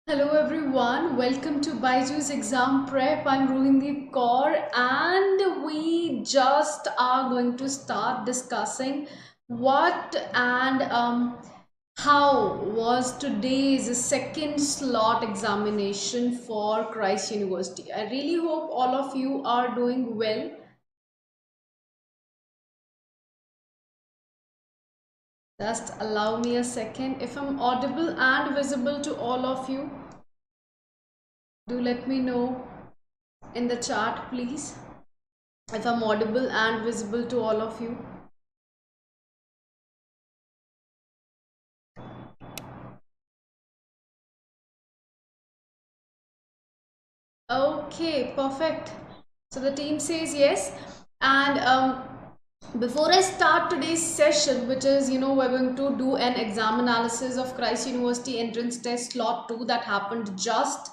Hello everyone, welcome to BYJU'S exam prep. I'm Rohindeep Kaur and we just are going to start discussing what and how was today's second slot examination for Christ University. I really hope all of you are doing well. Just allow me a second. If I'm audible and visible to all of you, do let me know in the chat, please, if I'm audible and visible to all of you. Okay, perfect. So the team says yes. And before I start today's session, which is, we're going to do an exam analysis of Christ University entrance test slot 2 that happened just,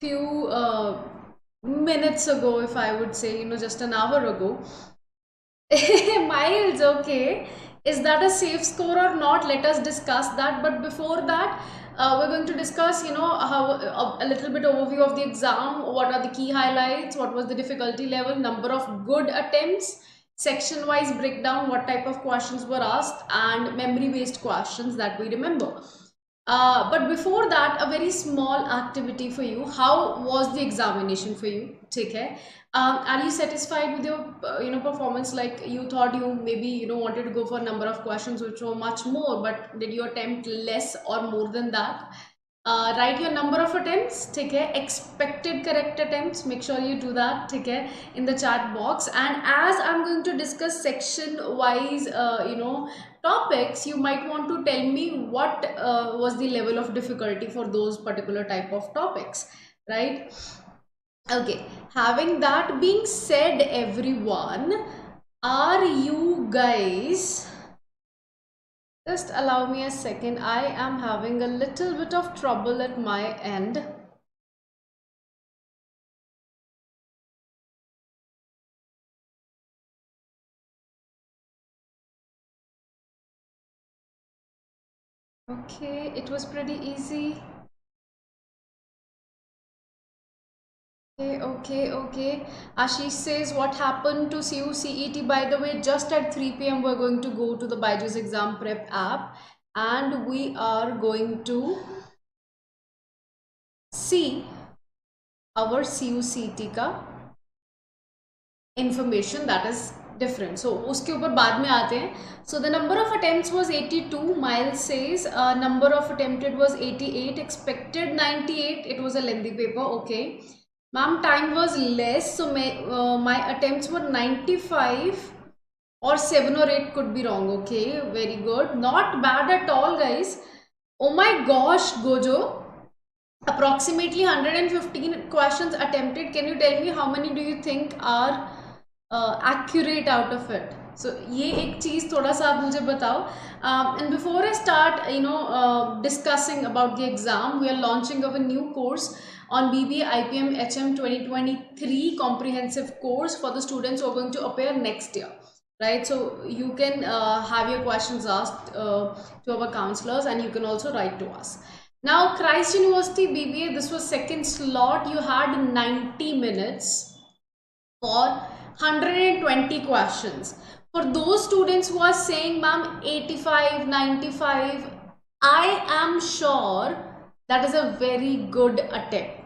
few minutes ago, if I would say, just an hour ago. Miles, okay. Is that a safe score or not? Let us discuss that. But before that, we're going to discuss, how a little bit overview of the exam. What are the key highlights? What was the difficulty level? Number of good attempts. Section-wise breakdown. What type of questions were asked, and memory-based questions that we remember. But before that, a very small activity for you. How was the examination for you? Take care. Are you satisfied with your performance? Like, you thought you maybe wanted to go for a number of questions which were much more, but did you attempt less or more than that? Write your number of attempts, take care, expected correct attempts, make sure you do that, take care, in the chat box. And as I'm going to discuss section wise topics, you might want to tell me what was the level of difficulty for those particular type of topics, right? Okay, having that being said, everyone, are you guys, just allow me a second, I am having a little bit of trouble at my end. Okay, it was pretty easy. Okay. Ashish says, what happened to CUET? By the way, just at 3 p.m. we're going to go to the BYJU'S exam prep app and we are going to see our CUET का information that is different. So उसके ऊपर बाद में आते हैं. So the number of attempts was 82. Miles says number of attempted was 88. Expected 98. It was a lengthy paper. Okay. Ma'am, time was less, so my attempts were 95 or 7 or 8 could be wrong. Okay, very good. Not bad at all, guys. Oh my gosh, Gojo. Approximately 115 questions attempted. Can you tell me how many do you think are accurate out of it? So ये एक चीज़ थोड़ा सा आप मुझे बताओ. And before I start, discussing about the exam, we are launching of a new course on BBA IPM HM 2023 comprehensive course for the students who are going to appear next year. Right, so you can have your questions asked to our counselors, and you can also write to us. Now, Christ University BBA, this was second slot. You had 90 minutes for 120 questions. For those students who are saying, ma'am, 85, 95, I am sure that is a very good attempt.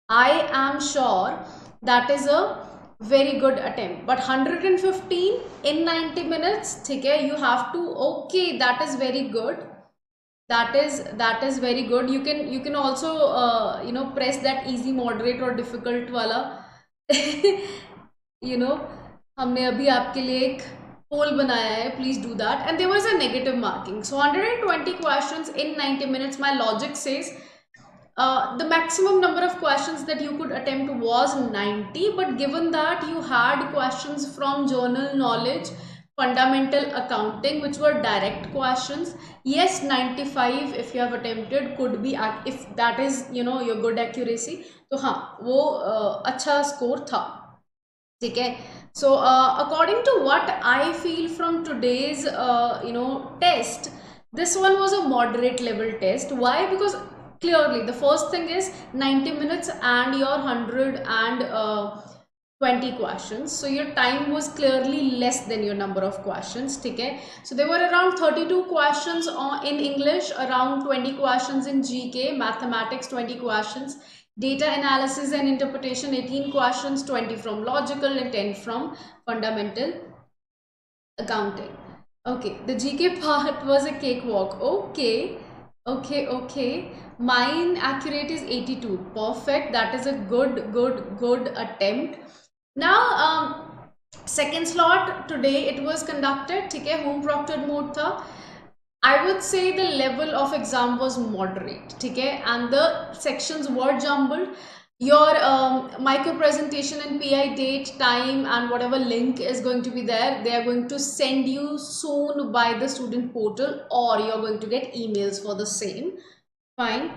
I am sure that is a very good attempt. But 115 in 90 minutes, okay, you have to, okay, that is very good. That is very good. You can also press that easy, moderate or difficult wala. हमने अभी आपके लिए एक poll बनाया है, please do that. And there was a negative marking. So 120 questions in 90 minutes. My logic says the maximum number of questions that you could attempt was 90, but given that you had questions from general knowledge, fundamental accounting, which were direct questions, yes, 95 if you have attempted could be, if that is your good accuracy, तो हाँ वो अच्छा score था. ठीक है. So according to what I feel from today's test, This one was a moderate level test. Why? Because clearly the first thing is 90 minutes and your 120 questions. So your time was clearly less than your number of questions. Okay? So there were around 32 questions in English, around 20 questions in GK, mathematics 20 questions, data analysis and interpretation 18 questions, 20 from logical and 10 from fundamental accounting. Okay, the GK part was a cakewalk. Okay. Mine accurate is 82. Perfect. That is a good attempt. Now, second slot today it was conducted. Okay, home proctored mode tha. I would say the level of exam was moderate, okay, and the sections were jumbled. Your micro presentation and PI date, time, and whatever link is going to be there, they are going to send you soon by the student portal, or you're going to get emails for the same. Fine.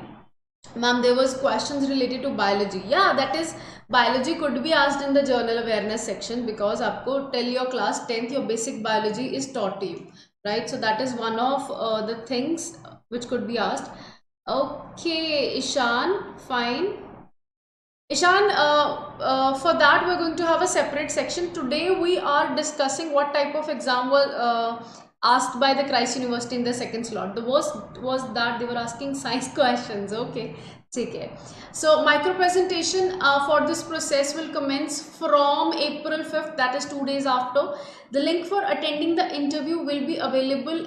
Ma'am, there was questions related to biology. Yeah, that is, biology could be asked in the journal awareness section, because aapko till your class 10th your basic biology is taught to you, right? So that is one of the things which could be asked. Okay, Ishan, fine. Ishan, for that we're going to have a separate section. Today we are discussing what type of exam was asked by the Christ University in the second slot. The worst was that they were asking science questions. Okay, okay. So micro presentation for this process will commence from April 5th, that is 2 days after. The link for attending the interview will be available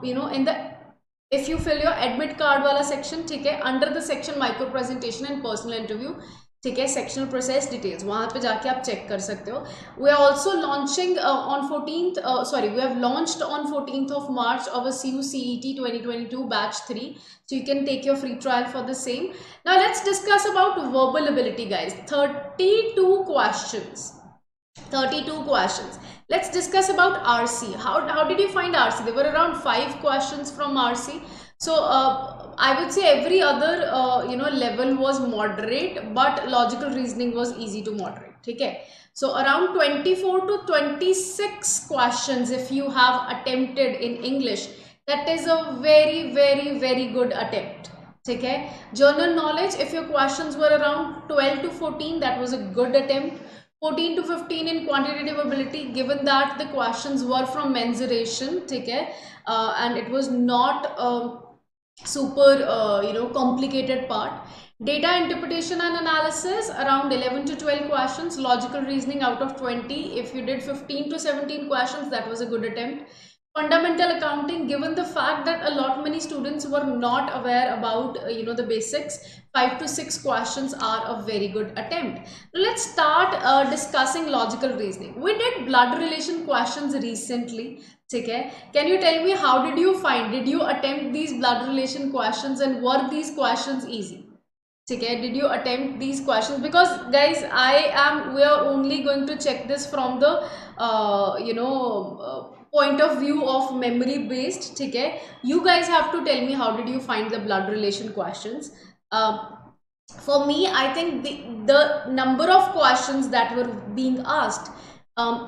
in the, if you fill your admit card wala section, ठीक है, under the section micro presentation and personal interview, ठीक है, sectional process details, वहाँ पे जाके आप check कर सकते हो. We are also launching on 14th, we have launched on 14th of March our CUET 2022 batch 3, so you can take your free trial for the same. Now let's discuss about verbal ability, guys. 32 questions. 32 questions. Let's discuss about RC. How did you find RC? There were around 5 questions from RC. So I would say every other level was moderate, but logical reasoning was easy to moderate. Okay. So around 24 to 26 questions if you have attempted in English, that is a very good attempt. Okay. Journal knowledge, if your questions were around 12 to 14, that was a good attempt. 14 to 15 in quantitative ability, given that the questions were from mensuration, okay, and it was not super complicated part. Data interpretation and analysis, around 11 to 12 questions. Logical reasoning out of 20, if you did 15 to 17 questions, that was a good attempt. Fundamental accounting, given the fact that a lot many students were not aware about the basics, 5 to 6 questions are a very good attempt. Now let's start discussing logical reasoning. We did blood relation questions recently. Okay, can you tell me how did you find? Did you attempt these blood relation questions, and were these questions easy? Okay, did you attempt these questions? Because guys, we are only going to check this from the point of view of memory based. Okay, you guys have to tell me how did you find the blood relation questions. For me, I think the number of questions that were being asked,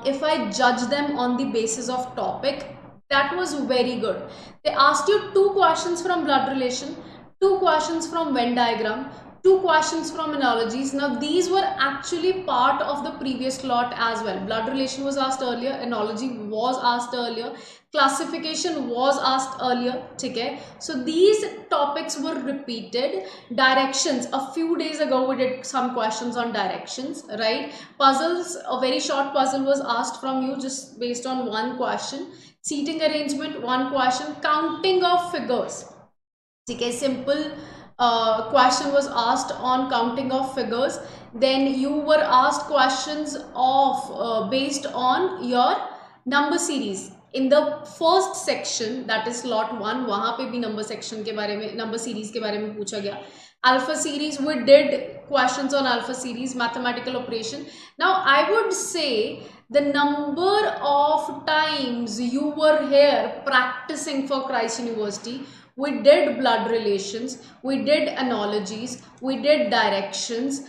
if I judge them on the basis of topic, that was very good. They asked you 2 questions from blood relation, 2 questions from Venn diagram, 2 questions from analogies. Now these were actually part of the previous slot as well. Blood relation was asked earlier, analogy was asked earlier, classification was asked earlier. Okay, so these topics were repeated. Directions, a few days ago we did some questions on directions, right? Puzzles, a very short puzzle was asked from you just based on 1 question. Seating arrangement, 1 question. Counting of figures, okay, simple question was asked on counting of figures. Then you were asked questions of based on your number series. In the first section, that is slot 1, वहाँ पे भी number section के बारे में, number series के बारे में पूछा गया. Alpha series, we did questions on alpha series, mathematical operation. Now I would say the number of times you were here practicing for Christ University we did blood relations, we did analogies, we did directions,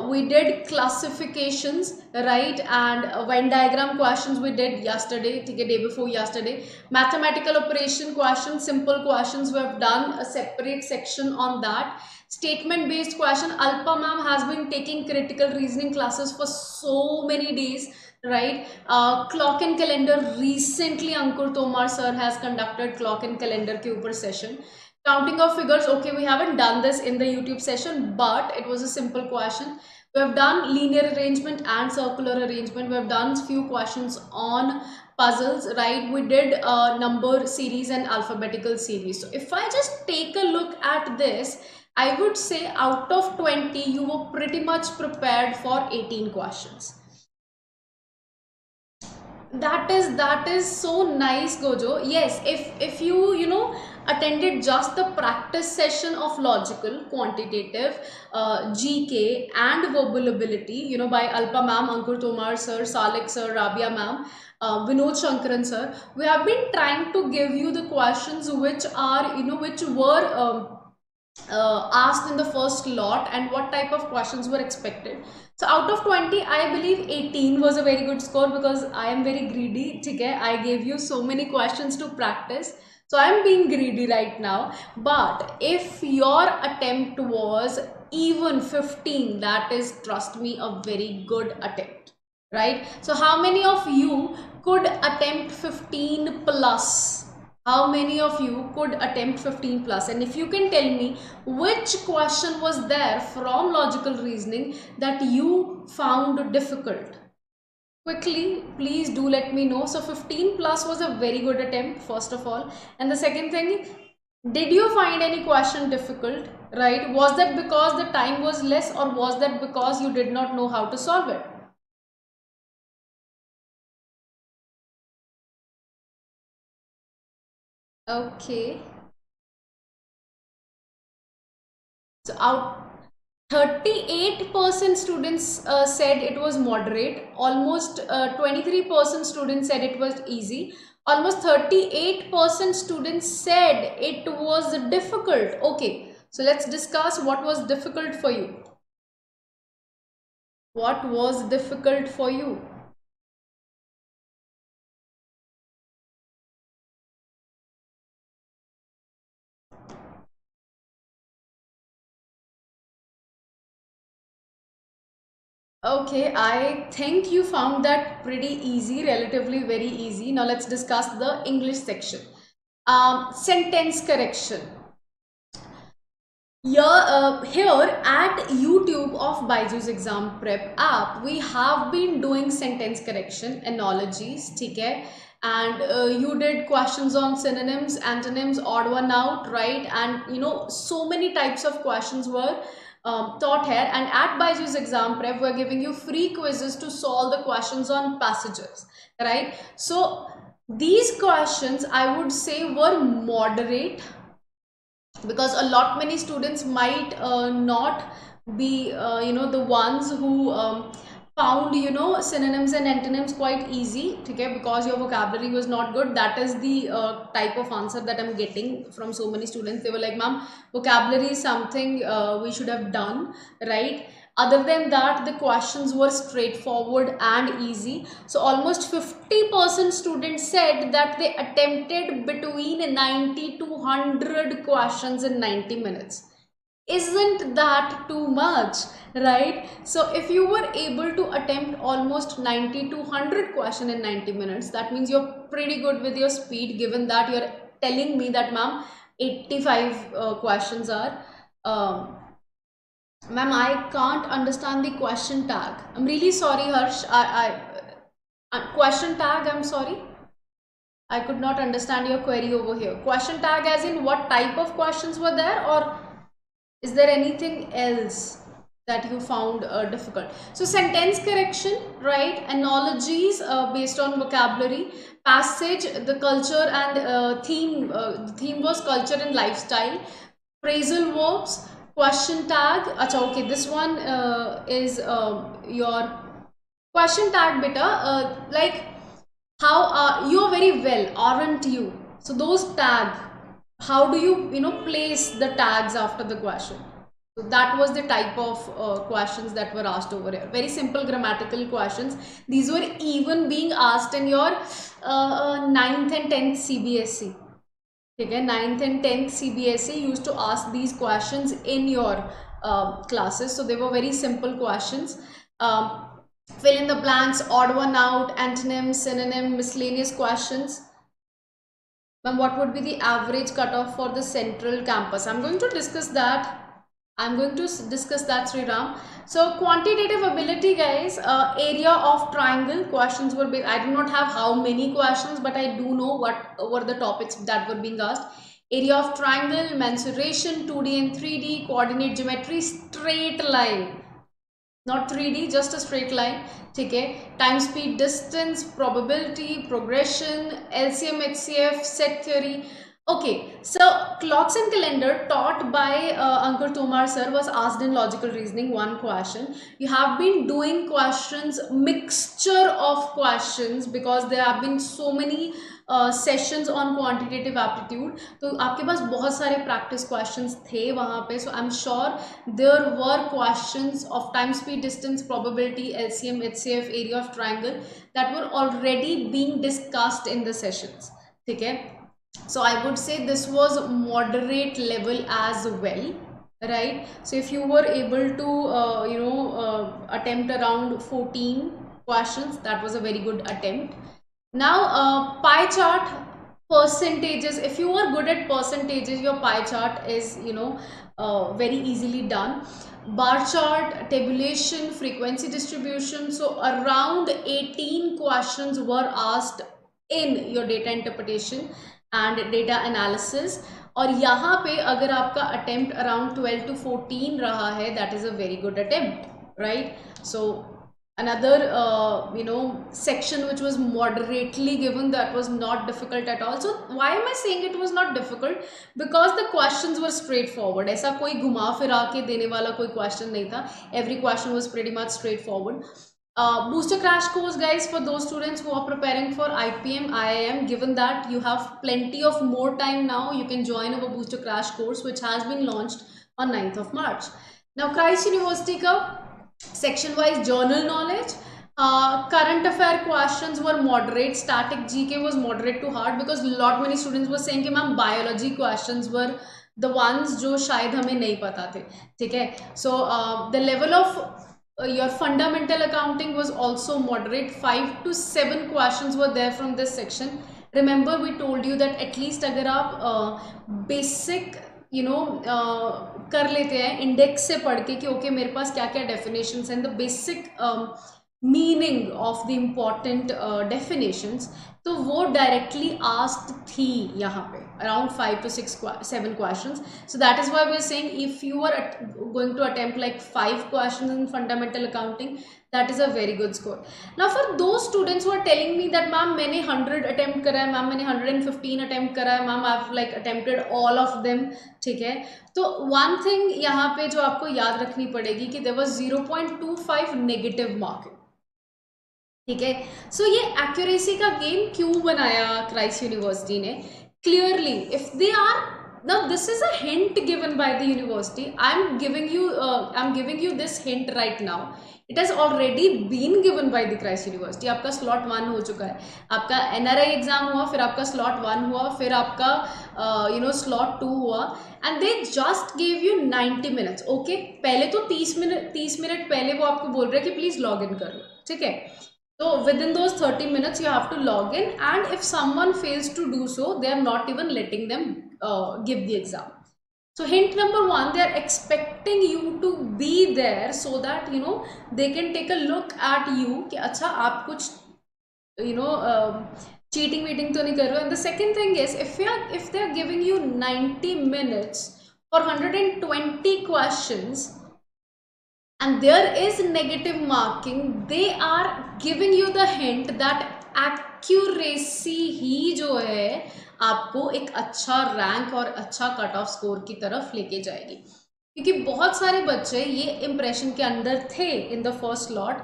we did classifications, right? And Venn diagram questions we did yesterday, day before yesterday. Mathematical operation questions, simple questions, we have done a separate section on that. Statement based question, Alpa ma'am has been taking critical reasoning classes for so many days, right? Clock and calendar, recently Ankur Tomar sir has conducted clock and calendar ke upar session. Counting of figures, okay, we haven't done this in the YouTube session, but it was a simple question. We have done linear arrangement and circular arrangement. We have done few questions on puzzles, right? We did number series and alphabetical series. So if I just take a look at this, I would say out of 20, you were pretty much prepared for 18 questions. That is so nice, Gojo. Yes, if you know attended just the practice session of logical, quantitative, GK and verbal ability, you know, by Alpa ma'am, Ankur Tomar sir, Salik sir, Rabia ma'am, Vinod Shankaran sir, we have been trying to give you the questions which are, you know, which were asked in the first lot and what type of questions were expected. So out of 20, I believe 18 was a very good score because I am very greedy. Okay? I gave you so many questions to practice. So I am being greedy right now. But if your attempt was even 15, that is, trust me, a very good attempt. Right? So how many of you could attempt 15 plus? How many of you could attempt 15 plus? And if you can tell me which question was there from logical reasoning that you found difficult, quickly please do let me know. So 15 plus was a very good attempt, first of all. And the second thing, did you find any question difficult, right? Was that because the time was less, or was that because you did not know how to solve it? Okay. So out 38% students said it was moderate, almost 23% students said it was easy, almost 38% students said it was difficult. Okay, so let's discuss what was difficult for you. What was difficult for you? Okay, I think you found that pretty easy, relatively very easy. Now let's discuss the English section. Sentence correction. Here at YouTube of BYJU'S exam prep app, we have been doing sentence correction, analogies, okay? And you did questions on synonyms, antonyms, odd one out, right? And you know, so many types of questions were taught here. And at BYJU'S exam prep, we're giving you free quizzes to solve the questions on passages, right? So these questions, I would say, were moderate, because a lot many students might not be you know, the ones who found, you know, synonyms and antonyms quite easy, okay, because your vocabulary was not good. That is the type of answer that I'm getting from so many students. They were like, ma'am, vocabulary is something we should have done, right? Other than that, the questions were straightforward and easy. So almost 50% students said that they attempted between 90 to 100 questions in 90 minutes. Isn't that too much, right? So if you were able to attempt almost 90 to 100 questions in 90 minutes, that means you're pretty good with your speed, given that you're telling me that, ma'am, 85 questions are ma'am, I can't understand the question tag. I'm really sorry, Harsh. Question tag, I'm sorry. I could not understand your query over here. Question tag as in what type of questions were there, or is there anything else that you found difficult? So sentence correction, right? Analogies based on vocabulary, passage, the culture and theme. The theme was culture and lifestyle. Phrasal verbs, question tag. Acha, okay, this one is your question tag, beta. Like, how are you? Are very well, aren't you? So those tag, how do you place the tags after the question. So that was the type of questions that were asked over here. Very simple grammatical questions. These were even being asked in your 9th and 10th CBSE. Okay, 9th and 10th CBSE used to ask these questions in your classes. So they were very simple questions. Fill in the blanks, odd one out, antonym, synonym, miscellaneous questions. Ma'am, what would be the average cutoff for the central campus? I'm going to discuss that. Sriram. So quantitative ability, guys, area of triangle questions were based. I do not have how many questions, but I do know what were the topics that were being asked. Area of triangle, mensuration, 2D and 3D, coordinate geometry, straight line. Not 3D, just a straight line. Okay, time, speed, distance, probability, progression, LCM, HCF, set theory. Okay, so clocks and calendar taught by Ankur Tomar sir was asked in logical reasoning, one question. You have been doing questions, mixture of questions, because there have been so many sessions on quantitative aptitude, तो आपके पास बहुत सारे practice questions थे वहाँ पे. So I am sure there were questions of time, speed, distance, probability, LCM, HCF, area of triangle that were already being discussed in the sessions. ठीक है, so I would say this was moderate level as well, right? So if you were able to attempt around 14 questions, that was a very good attempt. Now pie chart, percentages. If you are good at percentages, your pie chart is very easily done. Bar chart, tabulation, frequency distribution. So around 18 questions were asked in your data interpretation and data analysis. और यहाँ पे अगर आपका attempt around 12 to 14 रहा है, that is a very good attempt, right? So another section which was moderately given, that was not difficult at all. So why am I saying it was not difficult? Because the questions were straightforward. ऐसा कोई घुमा फिरा के देने वाला कोई question नहीं था. Every question was pretty much straightforward. Booster crash course, guys, for those students who are preparing for IPM, IIM, given that you have plenty of more time now, you can join our booster crash course which has been launched on 9th of March. Now Christ University ka section wise journal knowledge, current affair questions were moderate, static GK was moderate to hard, because lot many students were saying कि ma'am biology questions were the ones जो शायद हमें नहीं पता थे. ठीक है, so the level of your fundamental accounting was also moderate. 5 to 7 questions were there from this section. Remember we told you that at least अगर आप basic कर लेते हैं इंडेक्स से पढ़ के कि ओके मेरे पास क्या क्या डेफिनेशंस हैं, the basic meaning of the important definitions, तो वो डायरेक्टली आस्क्ड थी यहाँ पे around 5 to 7 questions. So that is why we are saying if you are going to attempt like 5 questions in fundamental accounting, that is a very good score. Now for those students who are telling me that ma'am मैंने 100 attempt करा है, ma'am मैंने 115 attempt करा है, ma'am I've like attempted all of them. ठीक है, तो one thing यहाँ पे जो आपको याद रखनी पड़ेगी कि there was 0.25 negative marking. ठीक है, सो ये एक्यूरेसी का गेम क्यों बनाया क्राइस्ट यूनिवर्सिटी ने? Clearly if they are, now this is a hint given by the university. I'm giving you this hint right now. It has already been given by the Christ University. आपका slot 1 हो चुका है, आपका NRI exam हुआ, फिर आपका slot 1 हुआ, फिर आपका slot 2 हुआ, and they just gave you 90 minutes. Okay, पहले तो 30 मिनट पहले वो आपको बोल रहे हैं कि प्लीज लॉग इन कर लो. ठीक है, so within those 30 minutes you have to log in, and if someone fails to do so, they are not even letting them give the exam. So hint number 1, they are expecting you to be there so that they can take a look at you कि अच्छा आप कुछ cheating meeting तो नहीं कर रहे हो. And the second thing is if they are giving you 90 minutes for 120 questions and there is negative marking, they are giving you the hint that accuracy ही जो है आपको एक अच्छा रैंक और अच्छा कट ऑफ स्कोर की तरफ लेके जाएगी. क्योंकि बहुत सारे बच्चे ये इम्प्रेशन के अंदर थे in the first lot,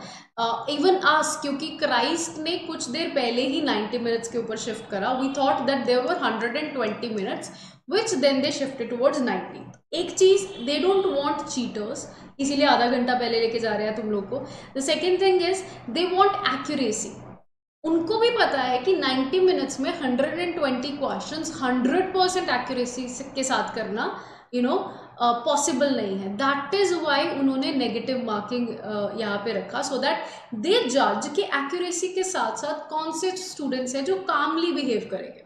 even as, क्योंकि क्राइस्ट ने कुछ देर पहले ही 90 मिनट्स के ऊपर शिफ्ट करा. We thought that there were 120 minutes which then they shifted towards 90. एक चीज, दे डोंट वांट चीटर्स, इसीलिए आधा घंटा पहले लेके जा रहे हैं तुम लोग को. The second thing is they want accuracy. उनको भी पता है कि 90 मिनट्स में 120 क्वेश्चंस 100% एक्यूरेसी के साथ करना पॉसिबल नहीं है. दैट इज वाई उन्होंने नेगेटिव मार्किंग यहाँ पे रखा, सो दैट दे जज कि एक्यूरेसी के साथ साथ कौन से स्टूडेंट्स हैं जो कामली बिहेव करेंगे.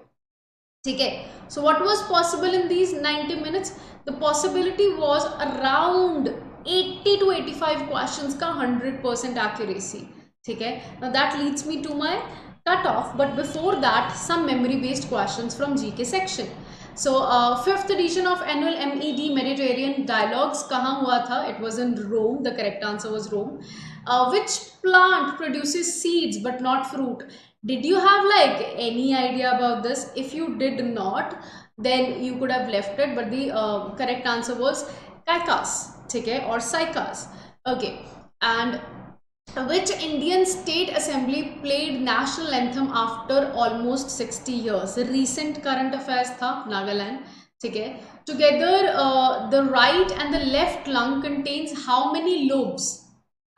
ठीक है. So what was possible in these 90 minutes? The possibility was around 80 to 85 questions का 100% एक्यूरेसी. ठीक है. Now that leads me to my cut off, but before that some memory based questions from GK section. So, 5th edition of annual MED Mediterranean Dialogues कहाँ हुआ था? It was in Rome. The correct answer was Rome. Which plant produces seeds but not fruit? Did you have like any idea about this? If you did not, then you could have left it. But the correct answer was cacas, ठीक है, or cycas. Okay, and which Indian state assembly played national anthem after almost 60 years? Recent current affairs था, Nagaland. ठीक है. Together, the right and the left lung contains how many lobes?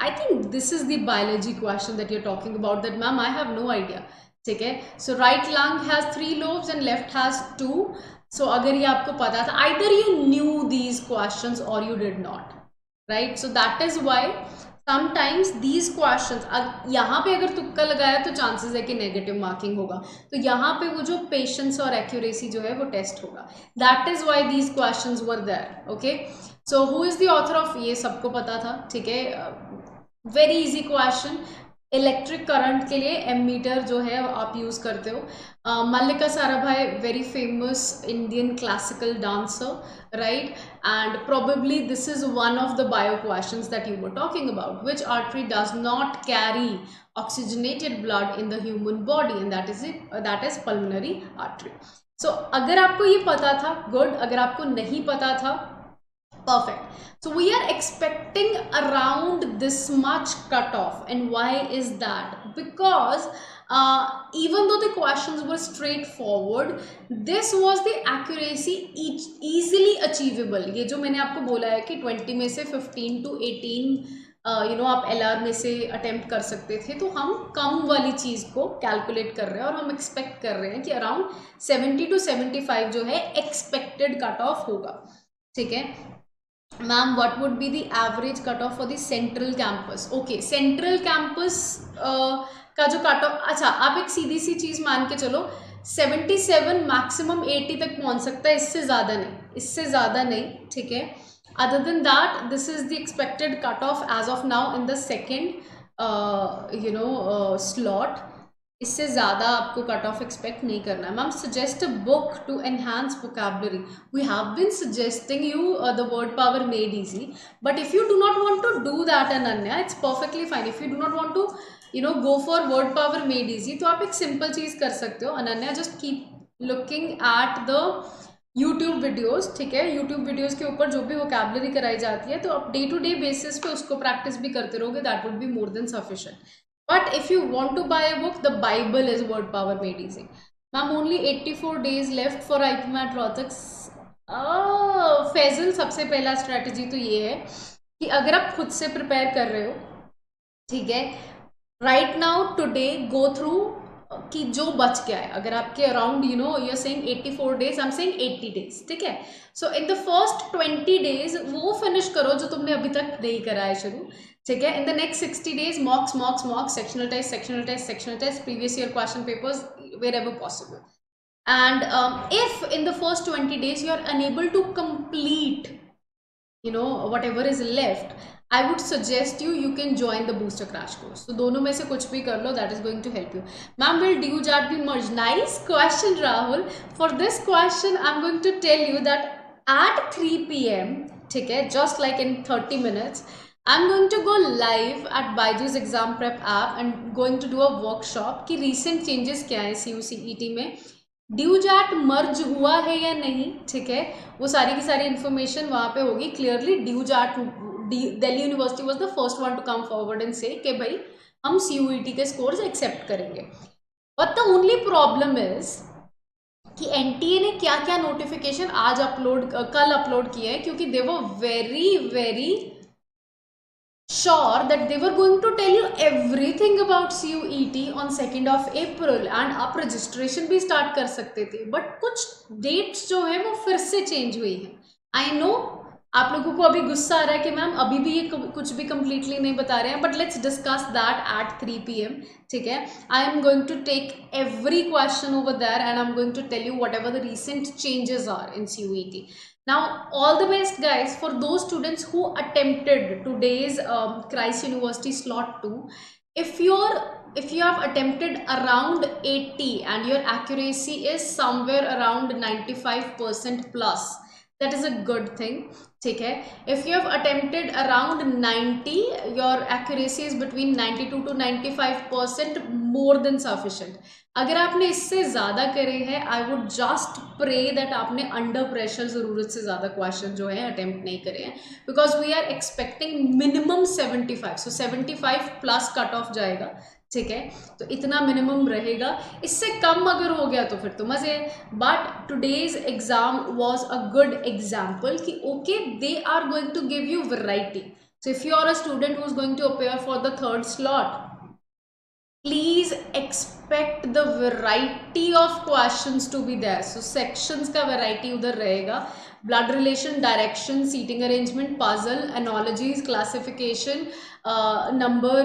I think this is the biology question that you're talking about. That ma'am, I have no idea. ठीक है. So right lung has 3 lobes and left has 2. So अगर ये आपको पता था, either you knew these questions or you did not, right? So that is why sometimes these questions, यहाँ पे अगर तुक्का लगाया तो चांसेस है कि नेगेटिव मार्किंग होगा. तो यहाँ पे वो जो पेशेंस और एक्यूरेसी जो है वो टेस्ट होगा. That is why these questions were there. Okay. So who is the author of, ये सबको पता था. ठीक है. Very easy question. Electric current के लिए एमीटर जो है आप यूज करते हो. Mallika Sarabhai, very famous Indian classical dancer, right? And probably this is one of the bio questions that you were talking about. Which artery does not carry oxygenated blood in the human body? And that is it. That is pulmonary artery. So अगर आपको ये पता था, good. अगर आपको नहीं पता था, perfect. So we are expecting around this much cutoff. And why is that? Because even though the questions were straightforward, this was the accuracy easily achievable. ये जो मैंने आपको बोला है कि 20 में से 15 to 18 आप LR में से अटेम्प्ट कर सकते थे, तो हम कम वाली चीज़ को कैलकुलेट कर रहे हैं और हम एक्सपेक्ट कर रहे हैं कि अराउंड 70 to 75 जो है एक्सपेक्टेड कट ऑफ होगा. ठीक है. Ma'am, what would be the average cut off for the central campus? Okay, central campus का जो कट ऑफ, अच्छा आप एक सीधी सी चीज़ मान के चलो, 77 मैक्सिमम 80 तक पहुंच सकता है, इससे ज़्यादा नहीं, इससे ज़्यादा नहीं. ठीक है. Other than that, this is the expected cut off as of now in the second slot. इससे ज़्यादा आपको कट ऑफ एक्सपेक्ट नहीं करना है. Ma'am, suggest a book to enhance vocabulary. We have been suggesting you the word power made easy, but if you do not want to do that Ananya, it's perfectly fine. If you do not want to go for word power made easy, तो आप एक simple चीज़ कर सकते हो Ananya. Just keep looking at the YouTube videos. ठीक है. YouTube videos के ऊपर जो भी वोकैबुलरी कराई जाती है, तो आप डे टू डे बेसिस पे उसको प्रैक्टिस भी करते रहोगे. That would be more than sufficient. But if you want to buy a book, the Bible is word power made easy. Ma'am, only 84 days left for IP Mat Rohtak. Faizal, सबसे पहला strategy तो ये है कि अगर आप खुद से प्रिपेयर कर रहे हो, ठीक है, right now today go through कि जो बच गया है. अगर आपके around you are saying 84 days, I am saying 80 days. ठीक है. So in the first 20 days वो फिनिश करो जो तुमने अभी तक नहीं करा है शुरू. ठीक है. In the next 60 days, mocks, sectional test, previous year question papers wherever possible. And if in the first 20 days you are unable to complete whatever is left, I would suggest you can join the booster crash course. So दोनों में से कुछ भी कर लो, that is going to help you. Ma'am, will DUJAT be merged? Nice question, Rahul. For this question, I'm going to tell you that at 3 PM, ठीक है, just like in 30 minutes, I'm going to go live at BYJU'S exam prep app and going to do a workshop कि recent changes क्या है CUCET में. Due jet मर्ज हुआ है या नहीं, ठीक है, वो सारी की सारी इन्फॉर्मेशन वहाँ पे होगी clearly. Due that Delhi University was the first one to come forward and say कि भाई हम CUET के स्कोर्स एक्सेप्ट करेंगे। But the only problem is कि NTA ने क्या क्या नोटिफिकेशन आज अपलोड, कल अपलोड किया है, क्योंकि they were very very sure that they were going to tell you everything about CUET on 2nd of April and आप रजिस्ट्रेशन भी स्टार्ट कर सकते थे, बट कुछ डेट्स जो है वो फिर से चेंज हुई है। आई नो आप लोगों को अभी गुस्सा आ रहा है कि मैम अभी भी ये कुछ भी कंप्लीटली नहीं बता रहे हैं, but let's discuss that at 3 PM, ठीक है। I am going to take every question over there and I am going to tell you whatever the recent changes are in CUET. Now, all the best, guys, for those students who attempted today's Christ University slot 2. If you have attempted around 80 and your accuracy is somewhere around 95% plus, that is a good thing. ठीक है, if you have attempted around 90, your accuracy is between 92 to 95%, more than sufficient. अगर आपने इससे ज़्यादा करे हैं, I would just pray that आपने under pressure ज़रूरत से ज़्यादा क्वेश्चन जो है अटेम्प्ट नहीं करे हैं, because we are expecting minimum 75, so 75 plus cut off जाएगा, ठीक है, तो इतना मिनिमम रहेगा। इससे कम अगर हो गया तो फिर तो मज़े। But today's exam was a good example कि okay they are going to give you variety. So if you are a student who is going to appear for the third slot, please expect the variety of questions to be there. So sections का variety उधर रहेगा, blood relation, direction, seating arrangement, puzzle, analogies, classification, number,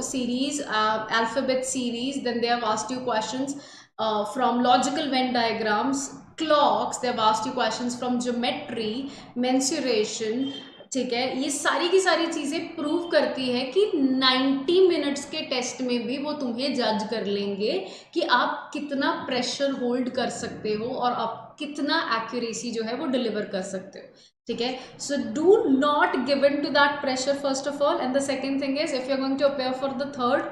series, alphabet series. Then they have asked you questions from logical Venn diagrams, clocks. They have asked you questions from geometry, mensuration, ठीक है। ये सारी की सारी चीज़ें prove करती है कि 90 मिनट्स के टेस्ट में भी वो तुम्हें जज कर लेंगे कि आप कितना प्रेशर होल्ड कर सकते हो और आप कितना एक्यूरेसी जो है वो डिलीवर कर सकते हो, ठीक है। So do not give in to that pressure first of all, and the second thing is if you are going to appear for the third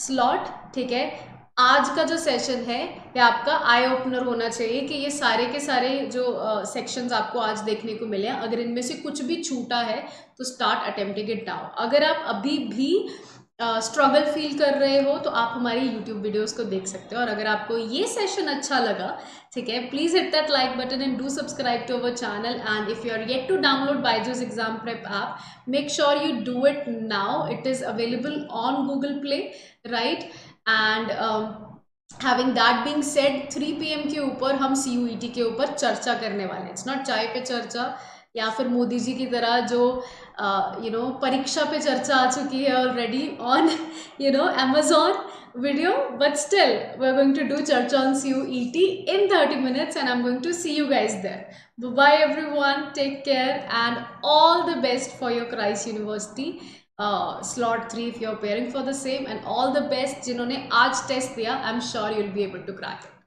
slot, ठीक है, आज का जो सेशन है ये आपका आई ओपनर होना चाहिए कि ये सारे के सारे जो सेक्शंस आपको आज देखने को मिले हैं, अगर इनमें से कुछ भी छूटा है तो स्टार्ट अटेम्प्टिंग इट नाउ। अगर आप अभी भी स्ट्रगल फील कर रहे हो तो आप हमारी यूट्यूब वीडियोस को देख सकते हो, और अगर आपको ये सेशन अच्छा लगा, ठीक है, please hit that like button and do subscribe to our channel. And if you are yet to download BYJU'S exam prep app, make sure you do it now. It is available on Google Play, right. And having that being said, 3 PM के ऊपर हम CUET के ऊपर चर्चा करने वाले हैं। It's not चाय पे चर्चा या फिर मोदी जी की तरह जो परीक्षा पे चर्चा आ चुकी है already on Amazon video, but still we're going to do church on CUET in 30 minutes and I'm going to see you guys there. Bye everyone, take care and all the best for your Christ University slot 3 if you're preparing for the same, and all the best जिन्होंने आज test दिया, I'm sure you'll be able to crack it.